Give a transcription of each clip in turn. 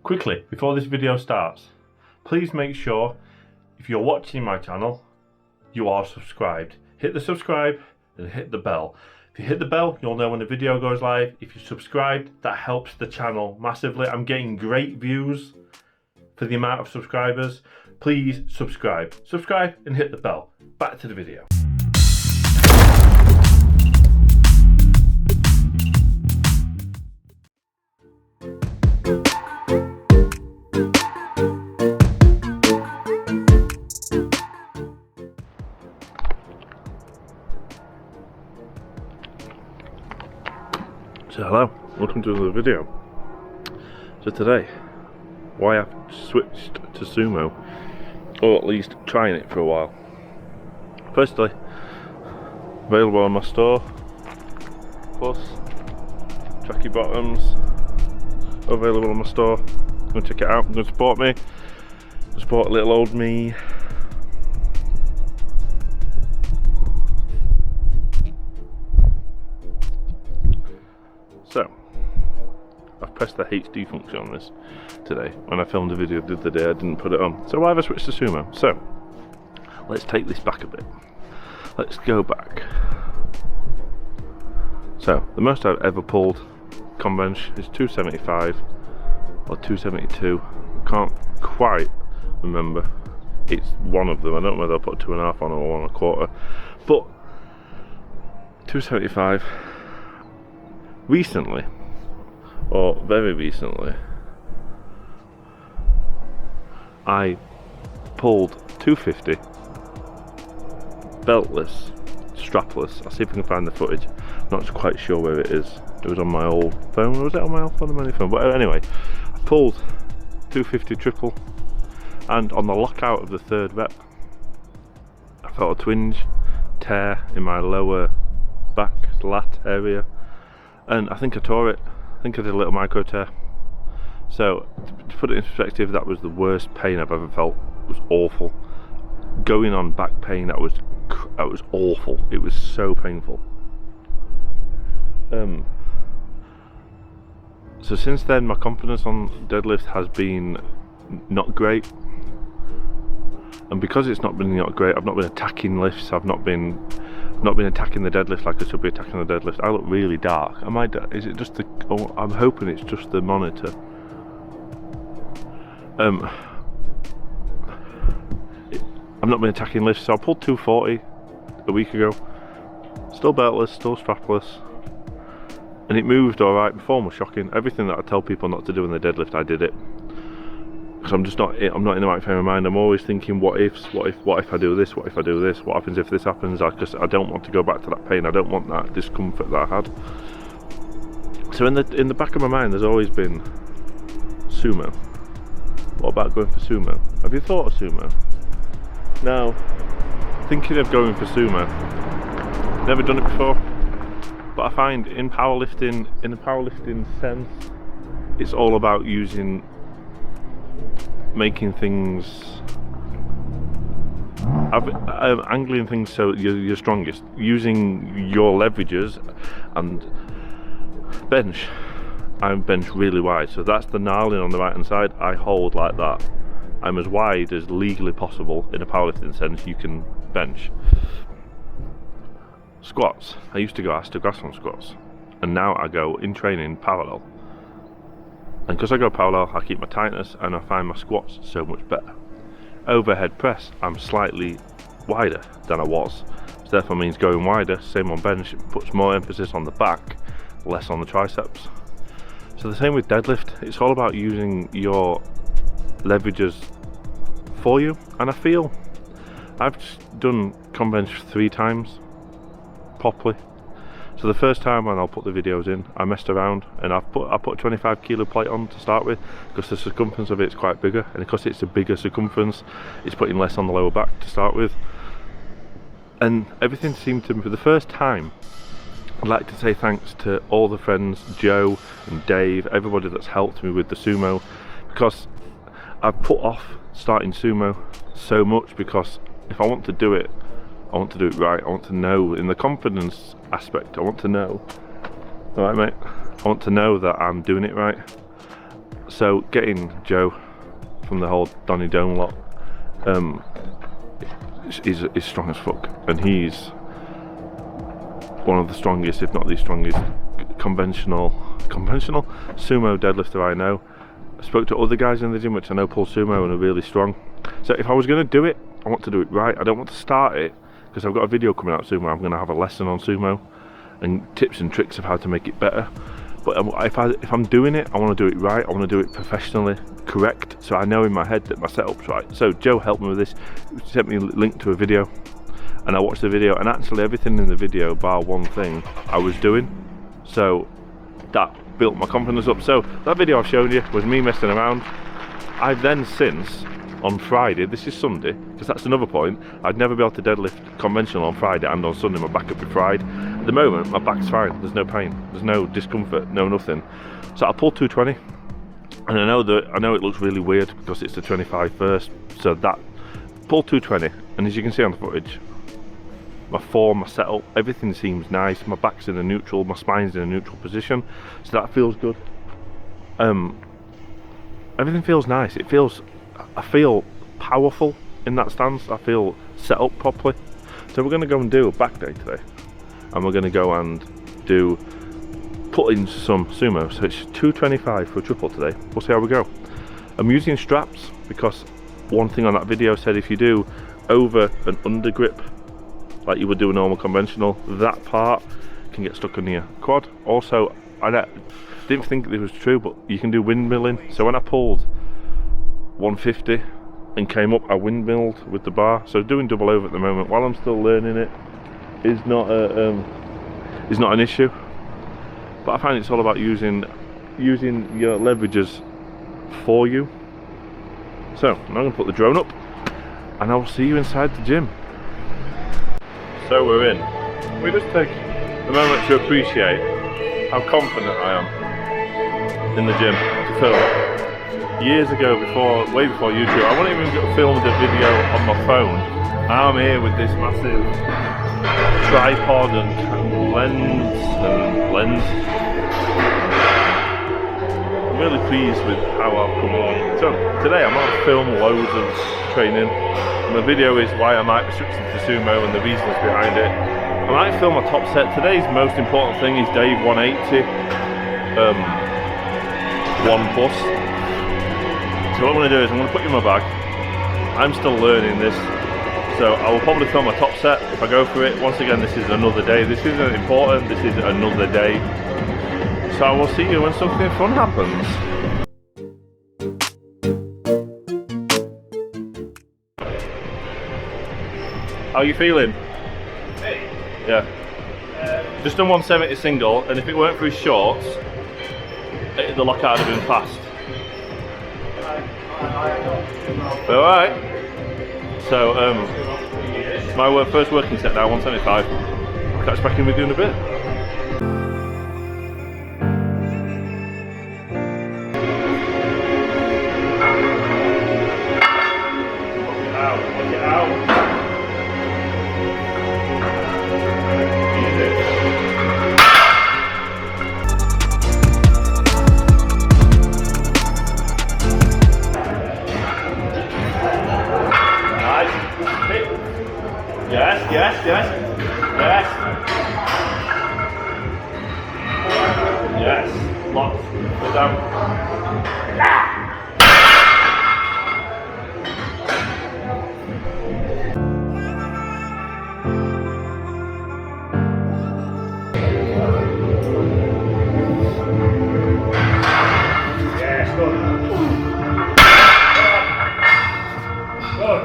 Quickly, before this video starts, please make sure if you're watching my channel, you are subscribed. Hit the subscribe and hit the bell. If you hit the bell, you'll know when the video goes live. If you're subscribed, that helps the channel massively. I'm getting great views for the amount of subscribers. Please subscribe. Subscribe and hit the bell. Back to the video. So hello, welcome to another video. So today, why I've switched to sumo, or at least trying it for a while. Firstly, available on my store, plus tracky bottoms, available on my store. Go check it out, go support me, support little old me. So, I've pressed the HD function on this today. When I filmed the video the other day, I didn't put it on. So why have I switched to sumo? So, let's take this back a bit. Let's go back. So, the most I've ever pulled comp bench is 275 or 272. Can't quite remember. It's one of them. I don't know whether I'll put 2.5 on or 1.25. But 275. Recently, or very recently, I pulled 250 beltless, strapless. I'll see if I can find the footage. Not quite sure where it is. It was on my old phone. Was it on my old phone or my new phone? But anyway, I pulled 250 triple, and on the lockout of the third rep, I felt a twinge, tear in my lower back lat area. And I think I tore it. I think I did a little micro tear. So, to put it in perspective, that was the worst pain I've ever felt. It was awful. Going on back pain, that was awful. It was so painful. So since then, my confidence on deadlift has been not great. And because it's not been not great, I've not been attacking lifts. I've not been attacking the deadlift like I should be attacking the deadlift. I look really dark. Is it just the? Oh, I'm hoping it's just the monitor. I've not been attacking lifts, so I pulled 240 a week ago. Still beltless, still strapless, and it moved all right. My form was shocking. Everything that I tell people not to do in the deadlift, I did it. Because I'm not in the right frame of mind. I'm always thinking, what if I do this? What if I do this? What happens if this happens? I don't want to go back to that pain. I don't want that discomfort that I had. So in the back of my mind, there's always been sumo. What about going for sumo? Have you thought of sumo? Now, thinking of going for sumo. Never done it before, but I find in the powerlifting sense, it's all about making things, angling things so you're strongest, using your leverages. And bench, I bench really wide, so that's the knurling on the right hand side. I hold like that. I'm as wide as legally possible in a powerlifting sense you can bench. Squats, I used to go ass to grass on squats, and now I go in training parallel. And because I go parallel, I keep my tightness and I find my squats so much better. Overhead press, I'm slightly wider than I was. So therefore means going wider, same on bench, puts more emphasis on the back, less on the triceps. So the same with deadlift, it's all about using your leverages for you. And I feel I've just done comp bench 3 times properly. So the first time, when I'll put the videos in, I messed around and I put a 25 kilo plate on to start with, because the circumference of it's quite bigger, and because it's a bigger circumference, it's putting less on the lower back to start with. And everything seemed to, for the first time, I'd like to say thanks to all the friends, Joe and Dave, everybody that's helped me with the sumo, because I've put off starting sumo so much, because if I want to do it, I want to do it right. I want to know, in the confidence aspect, I want to know, alright mate, I want to know that I'm doing it right. So getting Joe from the whole Donny Dome lot is strong as fuck, and he's one of the strongest, if not the strongest, conventional sumo deadlifter I know. I spoke to other guys in the gym which I know pull sumo and are really strong. So if I was going to do it, I want to do it right. I don't want to start it because I've got a video coming out soon where I'm going to have a lesson on sumo and tips and tricks of how to make it better. But if I'm doing it, I want to do it right. I want to do it professionally, correct, so I know in my head that my setup's right. So Joe helped me with this. He sent me a link to a video, and I watched the video, and actually everything in the video, bar one thing, I was doing. So that built my confidence up. So that video I've shown you was me messing around. I've then since, on Friday, this is Sunday, because that's another point, I'd never be able to deadlift conventional on Friday and on Sunday my back would be fried. At the moment my back's fine, there's no pain, there's no discomfort, no nothing. So I pulled 220, and I know it looks really weird because it's the 25 first, so that pulled 220, and as you can see on the footage, my form, my setup, everything seems nice. My back's in a neutral, my spine's in a neutral position, so that feels good. Everything feels nice. I feel powerful in that stance. I feel set up properly. So we're going to go and do a back day today, and we're going to go and put in some sumo. So it's 225 for a triple today. We'll see how we go. I'm using straps because one thing on that video said if you do over and under grip like you would do a normal conventional, that part can get stuck in your quad. Also, I didn't think this was true, but you can do windmilling. So when I pulled 150 and came up, I windmilled with the bar. So doing double over at the moment while I'm still learning it is not an issue. But I find it's all about using your leverages for you. So I'm now going to put the drone up, and I will see you inside the gym. So we're in. We just take a moment to appreciate how confident I am in the gym to film. Years ago, way before YouTube, I wouldn't even film the video on my phone. Now I'm here with this massive tripod and lens. I'm really pleased with how I've come along. So today I'm going to film loads of training. My video is why I might be switching to sumo and the reasons behind it. I might film my top set. Today's most important thing is Dave 180, 1 plus. So what I'm going to do is I'm going to put you in my bag. I'm still learning this, so I will probably film my top set if I go for it. Once again, this is another day. This isn't important, this is another day. So I will see you when something fun happens. How are you feeling? Hey. Yeah. Just done 170 single, and if it weren't for his shorts, the lockout would have been fast. Alright. So, my first working set now, 175. I'll catch back in with you in a bit. Look it out. Yes, locked. Put down. Yes, good. Good.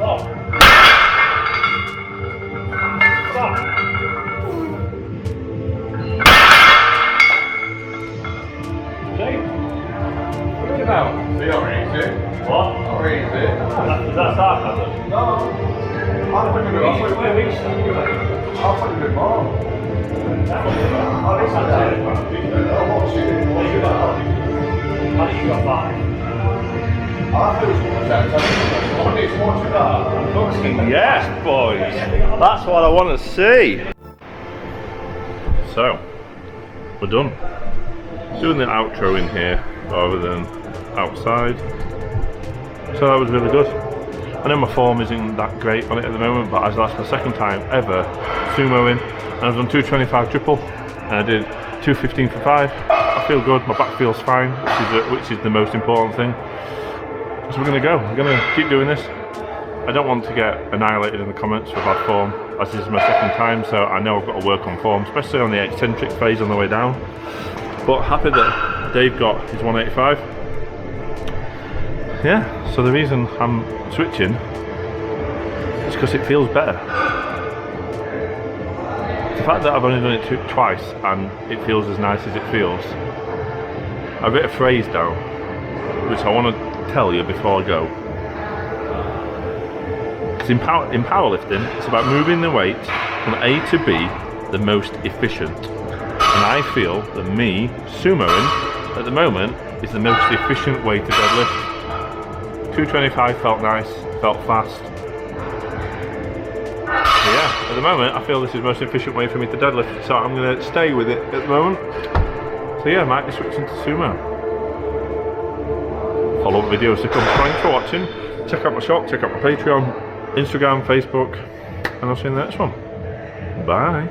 Lock. See how easy? What? How easy? Is that sarcasm? No. I thought you were more. I'm watching it. How do you got 5? I thought it was 1%. Watching that. Fucking yes, boys. That's what I want to see. So, we're done. Doing the outro in here rather than outside. So that was really good. I know my form isn't that great on it at the moment, but as that's my second time ever sumoing, and I've done 225 triple, and I did 215 for 5. I feel good, my back feels fine, which is the most important thing. So we're gonna keep doing this. I don't want to get annihilated in the comments for bad form, as this is my second time, so I know I've got to work on form, especially on the eccentric phase on the way down. But happy that Dave got his 185. Yeah, so the reason I'm switching is because it feels better. The fact that I've only done it twice and it feels as nice as it feels. I wrote a phrase down which I want to tell you before I go. Because in powerlifting, it's about moving the weight from A to B the most efficient. And I feel that me sumoing at the moment is the most efficient way to deadlift. 225 felt nice, felt fast. So yeah, at the moment I feel this is the most efficient way for me to deadlift, so I'm going to stay with it at the moment. So yeah, I might be switching to sumo. Follow-up videos to come. Thanks for watching. Check out my shop, check out my Patreon, Instagram, Facebook, and I'll see you in the next one. Bye.